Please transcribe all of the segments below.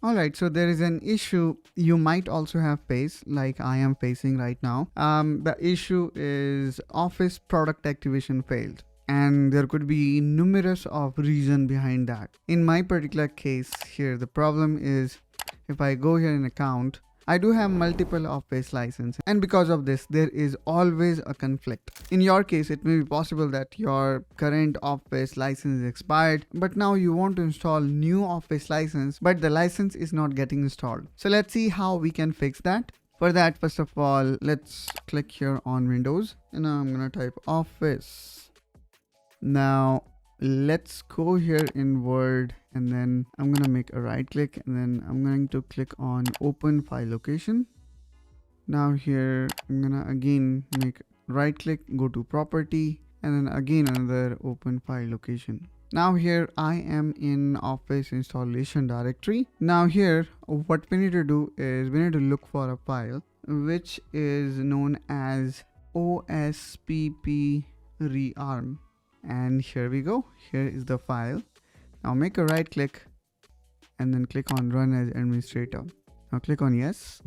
Alright, so there is an issue you might also have faced, like I am facing right now. The issue is Office product activation failed. And there could be numerous of reason behind that. In my particular case here, the problem is if I go here in account, I do have multiple Office license, and because of this there is always a conflict. In your case, it may be possible that your current Office license is expired, but now you want to install new Office license, but the license is not getting installed. So let's see how we can fix that. For that, first of all, let's click here on Windows, and now I'm gonna type Office. Now let's go here in Word, and then I'm gonna make a right click, and then I'm going to click on open file location. Now here I'm gonna again make right click, go to property, and then again another open file location. Now here I am in Office installation directory. Now here what we need to do is we need to look for a file which is known as OSPPREARM. And here we go. Here is the file. Now make a right click and then click on run as administrator. Now click on yes.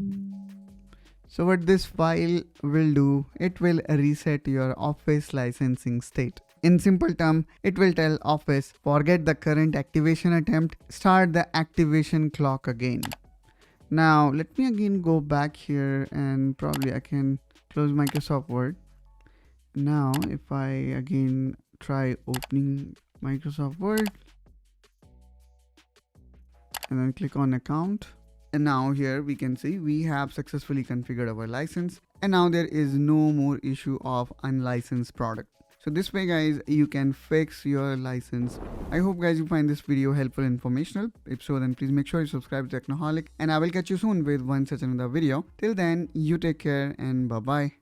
So what this file will do, it will reset your Office licensing state. In simple term, it will tell Office, forget the current activation attempt, start the activation clock again. Now let me again go back here, and probably I can close Microsoft Word. Now if I again try opening Microsoft Word and then click on account, and now here we can see we have successfully configured our license, and now there is no more issue of unlicensed product. So this way guys, you can fix your license. I hope guys you find this video helpful and informational. If so, then please make sure you subscribe to Technoholic, and I will catch you soon with one such another video. Till then, you take care and bye bye.